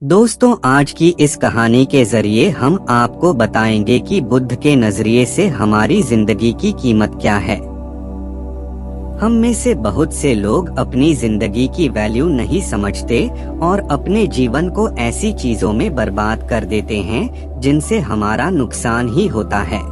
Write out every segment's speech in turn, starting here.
दोस्तों, आज की इस कहानी के जरिए हम आपको बताएंगे कि बुद्ध के नजरिए से हमारी जिंदगी की कीमत क्या है। हम में से बहुत से लोग अपनी जिंदगी की वैल्यू नहीं समझते और अपने जीवन को ऐसी चीजों में बर्बाद कर देते हैं जिनसे हमारा नुकसान ही होता है।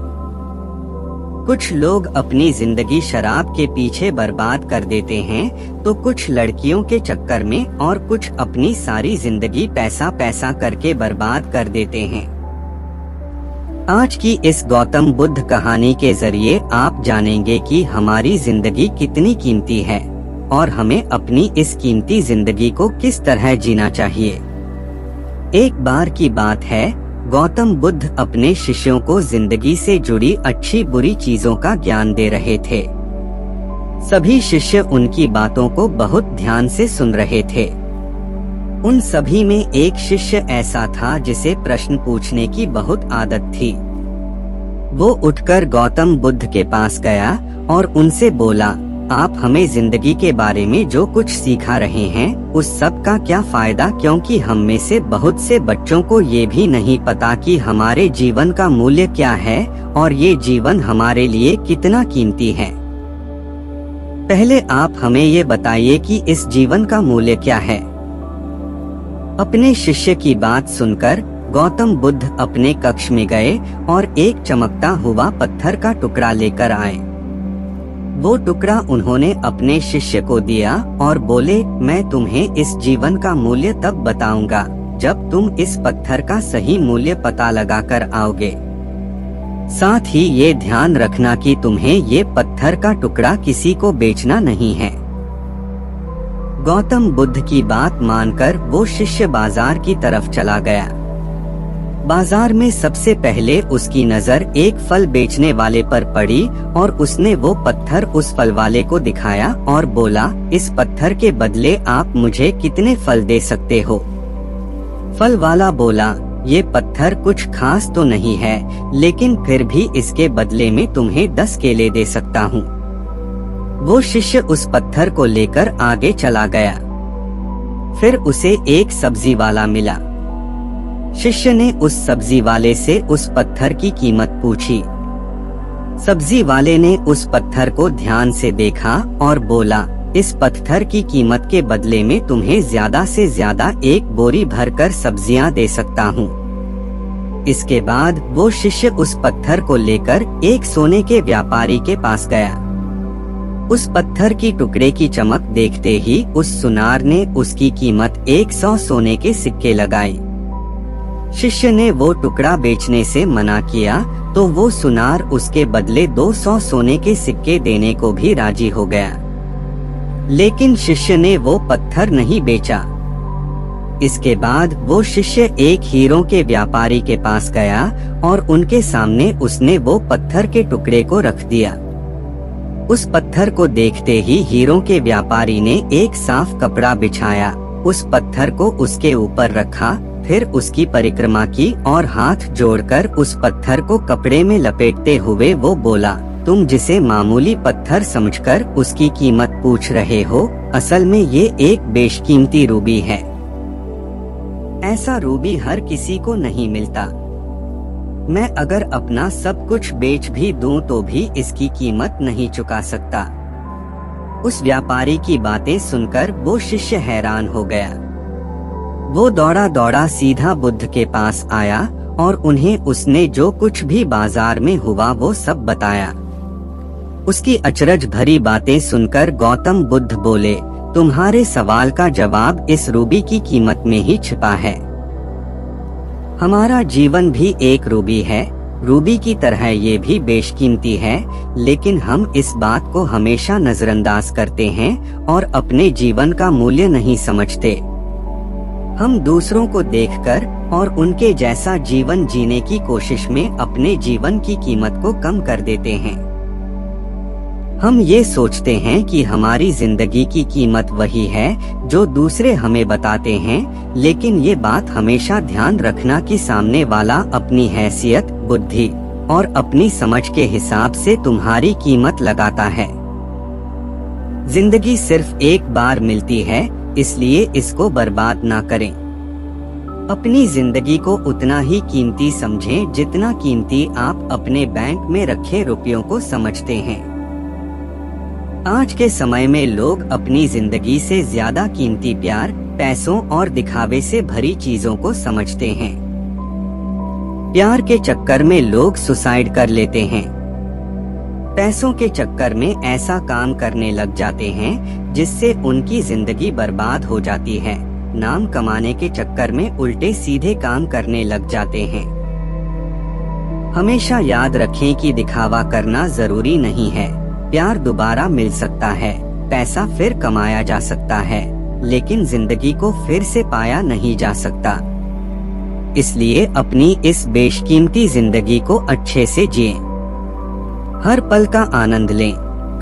कुछ लोग अपनी जिंदगी शराब के पीछे बर्बाद कर देते हैं, तो कुछ लड़कियों के चक्कर में और कुछ अपनी सारी जिंदगी पैसा करके बर्बाद कर देते हैं। आज की इस गौतम बुद्ध कहानी के जरिए आप जानेंगे कि हमारी जिंदगी कितनी कीमती है और हमें अपनी इस कीमती जिंदगी को किस तरह जीना चाहिए। एक बार की बात है, गौतम बुद्ध अपने शिष्यों को जिंदगी से जुड़ी अच्छी बुरी चीजों का ज्ञान दे रहे थे। सभी शिष्य उनकी बातों को बहुत ध्यान से सुन रहे थे। उन सभी में एक शिष्य ऐसा था जिसे प्रश्न पूछने की बहुत आदत थी। वो उठकर गौतम बुद्ध के पास गया और उनसे बोला, आप हमें जिंदगी के बारे में जो कुछ सिखा रहे हैं उस सब का क्या फायदा, क्योंकि हम में से बहुत से बच्चों को ये भी नहीं पता कि हमारे जीवन का मूल्य क्या है और ये जीवन हमारे लिए कितना कीमती है। पहले आप हमें ये बताइए कि इस जीवन का मूल्य क्या है। अपने शिष्य की बात सुनकर गौतम बुद्ध अपने कक्ष में गए और एक चमकता हुआ पत्थर का टुकड़ा लेकर आए। वो टुकड़ा उन्होंने अपने शिष्य को दिया और बोले, मैं तुम्हें इस जीवन का मूल्य तब बताऊंगा जब तुम इस पत्थर का सही मूल्य पता लगाकर आओगे। साथ ही ये ध्यान रखना कि तुम्हें ये पत्थर का टुकड़ा किसी को बेचना नहीं है। गौतम बुद्ध की बात मानकर वो शिष्य बाजार की तरफ चला गया। बाजार में सबसे पहले उसकी नजर एक फल बेचने वाले पर पड़ी और उसने वो पत्थर उस फल वाले को दिखाया और बोला, इस पत्थर के बदले आप मुझे कितने फल दे सकते हो। फल वाला बोला, ये पत्थर कुछ खास तो नहीं है, लेकिन फिर भी इसके बदले में तुम्हें 10 केले दे सकता हूँ। वो शिष्य उस पत्थर को लेकर आगे चला गया। फिर उसे एक सब्जी वाला मिला। शिष्य ने उस सब्जी वाले से उस पत्थर की कीमत पूछी। सब्जी वाले ने उस पत्थर को ध्यान से देखा और बोला, इस पत्थर की कीमत के बदले में तुम्हें ज्यादा से ज्यादा 1 बोरी भरकर सब्जियां दे सकता हूँ। इसके बाद वो शिष्य उस पत्थर को लेकर एक सोने के व्यापारी के पास गया। उस पत्थर की टुकड़े की चमक देखते ही उस सुनार ने उसकी कीमत 100 सोने के सिक्के लगाई। शिष्य ने वो टुकड़ा बेचने से मना किया तो वो सुनार उसके बदले 200 सोने के सिक्के देने को भी राजी हो गया, लेकिन शिष्य ने वो पत्थर नहीं बेचा। इसके बाद वो शिष्य एक हीरों के व्यापारी के पास गया और उनके सामने उसने वो पत्थर के टुकड़े को रख दिया। उस पत्थर को देखते ही हीरों के व्यापारी ने एक साफ कपड़ा बिछाया, उस पत्थर को उसके ऊपर रखा, फिर उसकी परिक्रमा की और हाथ जोड़कर उस पत्थर को कपड़े में लपेटते हुए वो बोला, तुम जिसे मामूली पत्थर समझकर उसकी कीमत पूछ रहे हो, असल में ये एक बेशकीमती रूबी है। ऐसा रूबी हर किसी को नहीं मिलता। मैं अगर अपना सब कुछ बेच भी दूं तो भी इसकी कीमत नहीं चुका सकता। उस व्यापारी की बातें सुनकर वो शिष्य हैरान हो गया। वो दौड़ा दौड़ा सीधा बुद्ध के पास आया और उन्हें उसने जो कुछ भी बाजार में हुआ वो सब बताया। उसकी अचरज भरी बातें सुनकर गौतम बुद्ध बोले, तुम्हारे सवाल का जवाब इस रूबी की कीमत में ही छिपा है। हमारा जीवन भी एक रूबी है, रूबी की तरह ये भी बेशकीमती है, लेकिन हम इस बात को हमेशा नजरअंदाज करते हैं और अपने जीवन का मूल्य नहीं समझते। हम दूसरों को देखकर और उनके जैसा जीवन जीने की कोशिश में अपने जीवन की कीमत को कम कर देते हैं। हम ये सोचते हैं कि हमारी जिंदगी की कीमत वही है जो दूसरे हमें बताते हैं, लेकिन ये बात हमेशा ध्यान रखना कि सामने वाला अपनी हैसियत, बुद्धि और अपनी समझ के हिसाब से तुम्हारी कीमत लगाता है। जिंदगी सिर्फ एक बार मिलती है, इसलिए इसको बर्बाद ना करें। अपनी जिंदगी को उतना ही कीमती समझें जितना कीमती आप अपने बैंक में रखे रुपयों को समझते हैं। आज के समय में लोग अपनी जिंदगी से ज्यादा कीमती प्यार, पैसों और दिखावे से भरी चीजों को समझते हैं। प्यार के चक्कर में लोग सुसाइड कर लेते हैं। पैसों के चक्कर में ऐसा काम करने लग जाते हैं जिससे उनकी जिंदगी बर्बाद हो जाती है। नाम कमाने के चक्कर में उल्टे सीधे काम करने लग जाते हैं। हमेशा याद रखें कि दिखावा करना जरूरी नहीं है। प्यार दोबारा मिल सकता है, पैसा फिर कमाया जा सकता है, लेकिन जिंदगी को फिर से पाया नहीं जा सकता। इसलिए अपनी इस बेशकीमती जिंदगी को अच्छे से जिएं। हर पल का आनंद लें।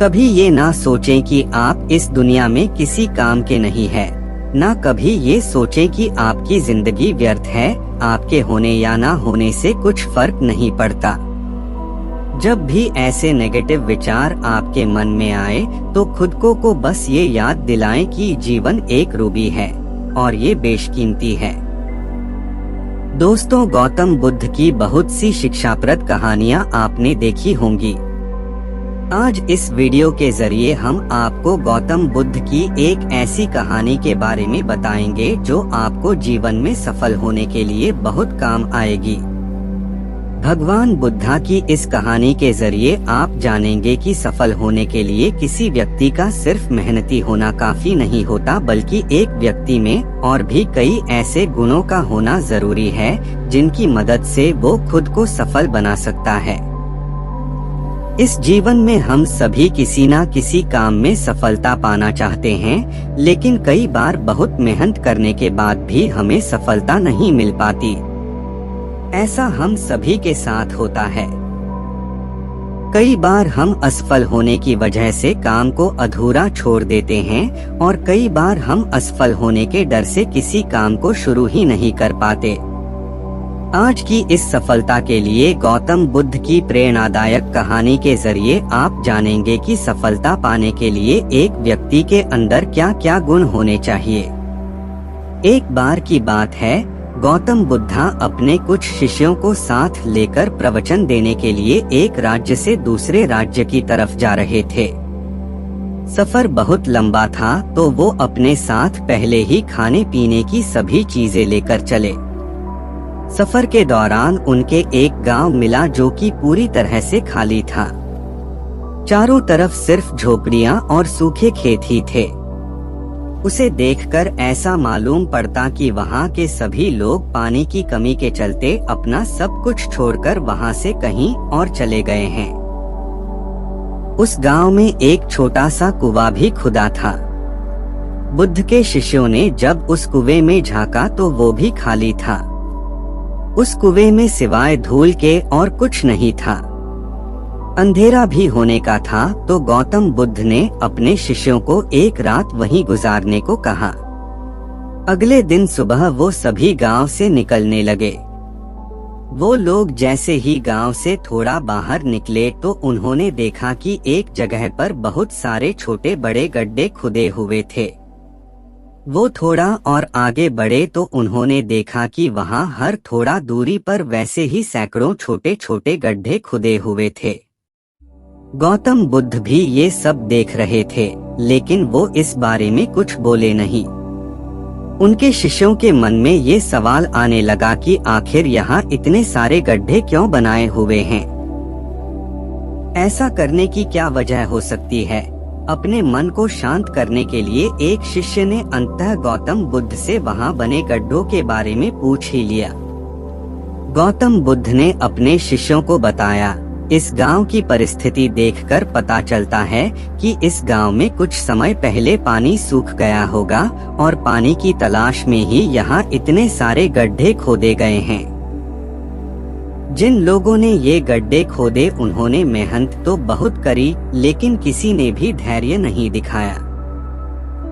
कभी ये ना सोचें कि आप इस दुनिया में किसी काम के नहीं है, ना कभी ये सोचें कि आपकी जिंदगी व्यर्थ है। आपके होने या ना होने से कुछ फर्क नहीं पड़ता। जब भी ऐसे नेगेटिव विचार आपके मन में आए तो खुद को बस ये याद दिलाएं कि जीवन एक रूबी है और ये बेशकीमती है। दोस्तों, गौतम बुद्ध की बहुत सी शिक्षाप्रद कहानियां आपने देखी होंगी। आज इस वीडियो के जरिए हम आपको गौतम बुद्ध की एक ऐसी कहानी के बारे में बताएंगे जो आपको जीवन में सफल होने के लिए बहुत काम आएगी। भगवान बुद्धा की इस कहानी के जरिए आप जानेंगे कि सफल होने के लिए किसी व्यक्ति का सिर्फ मेहनती होना काफी नहीं होता, बल्कि एक व्यक्ति में और भी कई ऐसे गुणों का होना जरूरी है जिनकी मदद से वो खुद को सफल बना सकता है। इस जीवन में हम सभी किसी न किसी काम में सफलता पाना चाहते हैं, लेकिन कई बार बहुत मेहनत करने के बाद भी हमें सफलता नहीं मिल पाती। ऐसा हम सभी के साथ होता है। कई बार हम असफल होने की वजह से काम को अधूरा छोड़ देते हैं और कई बार हम असफल होने के डर से किसी काम को शुरू ही नहीं कर पाते। आज की इस सफलता के लिए गौतम बुद्ध की प्रेरणादायक कहानी के जरिए आप जानेंगे कि सफलता पाने के लिए एक व्यक्ति के अंदर क्या क्या गुण होने चाहिए। एक बार की बात है, गौतम बुद्धा अपने कुछ शिष्यों को साथ लेकर प्रवचन देने के लिए एक राज्य से दूसरे राज्य की तरफ जा रहे थे। सफर बहुत लंबा था तो वो अपने साथ पहले ही खाने पीने की सभी चीजें लेकर चले। सफर के दौरान उनके एक गांव मिला जो कि पूरी तरह से खाली था। चारों तरफ सिर्फ झोपड़ियां और सूखे खेत ही थे। उसे देखकर ऐसा मालूम पड़ता कि वहाँ के सभी लोग पानी की कमी के चलते अपना सब कुछ छोड़कर वहाँ से कहीं और चले गए हैं। उस गांव में एक छोटा सा कुआं भी खुदा था। बुद्ध के शिष्यों ने जब उस कुएं में झांका तो वो भी खाली था। उस कुएं में सिवाय धूल के और कुछ नहीं था। अंधेरा भी होने का था तो गौतम बुद्ध ने अपने शिष्यों को एक रात वहीं गुजारने को कहा। अगले दिन सुबह वो सभी गांव से निकलने लगे। वो लोग जैसे ही गांव से थोड़ा बाहर निकले तो उन्होंने देखा कि एक जगह पर बहुत सारे छोटे बड़े गड्ढे खुदे हुए थे। वो थोड़ा और आगे बढ़े तो उन्होंने देखा कि वहाँ हर थोड़ा दूरी पर वैसे ही सैकड़ों छोटे छोटे गड्ढे खुदे हुए थे। गौतम बुद्ध भी ये सब देख रहे थे, लेकिन वो इस बारे में कुछ बोले नहीं। उनके शिष्यों के मन में ये सवाल आने लगा कि आखिर यहाँ इतने सारे गड्ढे क्यों बनाए हुए हैं? ऐसा करने की क्या वजह हो सकती है? अपने मन को शांत करने के लिए एक शिष्य ने अंततः गौतम बुद्ध से वहाँ बने गड्ढों के बारे में पूछ ही लिया। गौतम बुद्ध ने अपने शिष्यों को बताया, इस गांव की परिस्थिति देखकर पता चलता है कि इस गांव में कुछ समय पहले पानी सूख गया होगा और पानी की तलाश में ही यहाँ इतने सारे गड्ढे खोदे गए हैं। जिन लोगों ने ये गड्ढे खोदे उन्होंने मेहनत तो बहुत करी, लेकिन किसी ने भी धैर्य नहीं दिखाया।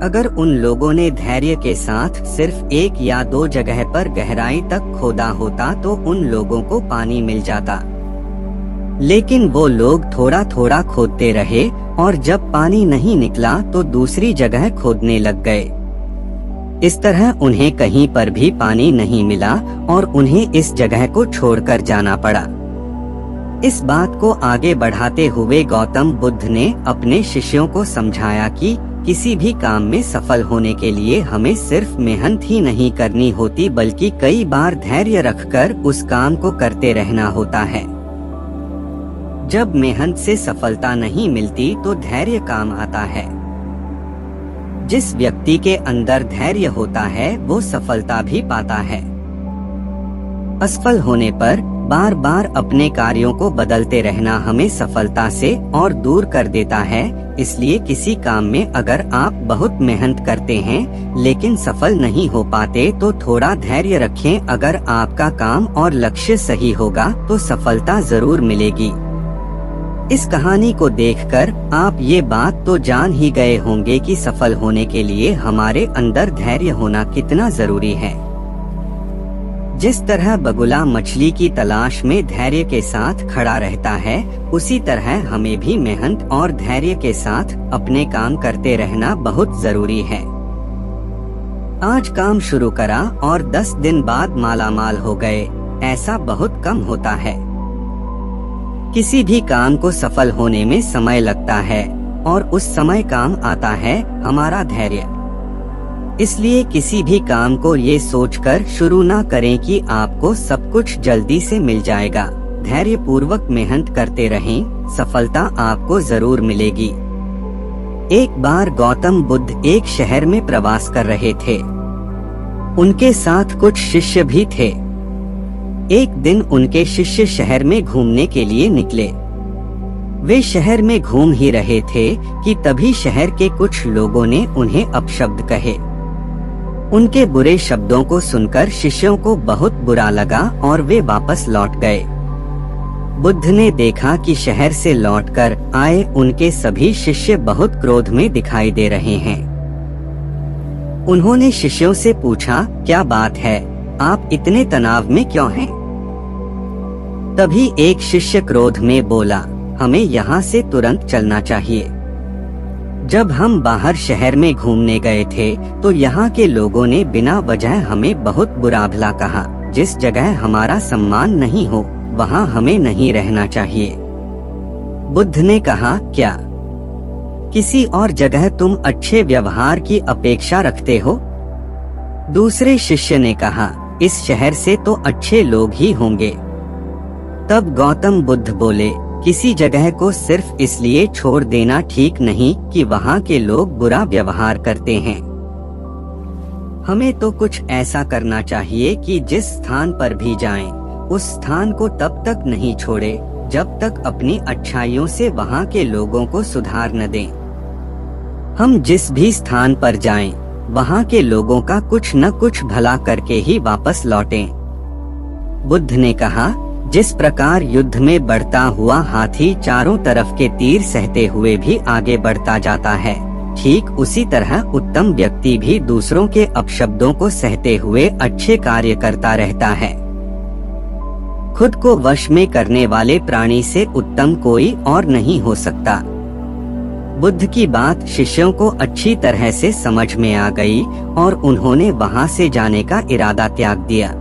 अगर उन लोगों ने धैर्य के साथ सिर्फ एक या दो जगह पर गहराई तक खोदा होता तो उन लोगों को पानी मिल जाता, लेकिन वो लोग थोड़ा थोड़ा खोदते रहे और जब पानी नहीं निकला तो दूसरी जगह खोदने लग गए। इस तरह उन्हें कहीं पर भी पानी नहीं मिला और उन्हें इस जगह को छोड़कर जाना पड़ा। इस बात को आगे बढ़ाते हुए गौतम बुद्ध ने अपने शिष्यों को समझाया कि किसी भी काम में सफल होने के लिए हमें सिर्फ मेहनत ही नहीं करनी होती, बल्कि कई बार धैर्य रखकर उस काम को करते रहना होता है। जब मेहनत से सफलता नहीं मिलती तो धैर्य काम आता है। जिस व्यक्ति के अंदर धैर्य होता है वो सफलता भी पाता है। असफल होने पर बार बार अपने कार्यों को बदलते रहना हमें सफलता से और दूर कर देता है। इसलिए किसी काम में अगर आप बहुत मेहनत करते हैं लेकिन सफल नहीं हो पाते तो थोड़ा धैर्य रखें। अगर आपका काम और लक्ष्य सही होगा तो सफलता जरूर मिलेगी। इस कहानी को देखकर आप ये बात तो जान ही गए होंगे कि सफल होने के लिए हमारे अंदर धैर्य होना कितना जरूरी है। जिस तरह बगुला मछली की तलाश में धैर्य के साथ खड़ा रहता है, उसी तरह हमें भी मेहनत और धैर्य के साथ अपने काम करते रहना बहुत जरूरी है। आज काम शुरू करा और 10 दिन बाद मालामाल हो गए, ऐसा बहुत कम होता है। किसी भी काम को सफल होने में समय लगता है और उस समय काम आता है हमारा धैर्य। इसलिए किसी भी काम को ये सोचकर शुरू ना करें कि आपको सब कुछ जल्दी से मिल जाएगा। धैर्य पूर्वक मेहनत करते रहें, सफलता आपको जरूर मिलेगी। एक बार गौतम बुद्ध एक शहर में प्रवास कर रहे थे। उनके साथ कुछ शिष्य भी थे। एक दिन उनके शिष्य शहर में घूमने के लिए निकले। वे शहर में घूम ही रहे थे कि तभी शहर के कुछ लोगों ने उन्हें अपशब्द कहे। उनके बुरे शब्दों को सुनकर शिष्यों को बहुत बुरा लगा और वे वापस लौट गए। बुद्ध ने देखा कि शहर से लौटकर आए उनके सभी शिष्य बहुत क्रोध में दिखाई दे रहे हैं। उन्होंने शिष्यों से पूछा, क्या बात है, आप इतने तनाव में क्यों हैं? तभी एक शिष्य क्रोध में बोला, हमें यहाँ से तुरंत चलना चाहिए। जब हम बाहर शहर में घूमने गए थे तो यहाँ के लोगों ने बिना वजह हमें बहुत बुरा भला कहा। जिस जगह हमारा सम्मान नहीं हो वहाँ हमें नहीं रहना चाहिए। बुद्ध ने कहा, क्या किसी और जगह तुम अच्छे व्यवहार की अपेक्षा रखते हो? दूसरे शिष्य ने कहा, इस शहर से तो अच्छे लोग ही होंगे। तब गौतम बुद्ध बोले, किसी जगह को सिर्फ इसलिए छोड़ देना ठीक नहीं कि वहाँ के लोग बुरा व्यवहार करते हैं। हमें तो कुछ ऐसा करना चाहिए कि जिस स्थान पर भी जाएं, उस स्थान को तब तक नहीं छोड़े जब तक अपनी अच्छाइयों से वहाँ के लोगों को सुधार न दें। हम जिस भी स्थान पर जाएं, वहाँ के लोगों का कुछ न कुछ भला करके ही वापस लौटें। बुद्ध ने कहा, जिस प्रकार युद्ध में बढ़ता हुआ हाथी चारों तरफ के तीर सहते हुए भी आगे बढ़ता जाता है, ठीक उसी तरह उत्तम व्यक्ति भी दूसरों के अपशब्दों को सहते हुए अच्छे कार्य करता रहता है। खुद को वश में करने वाले प्राणी से उत्तम कोई और नहीं हो सकता। बुद्ध की बात शिष्यों को अच्छी तरह से समझ में आ गई और उन्होंने वहां से जाने का इरादा त्याग दिया।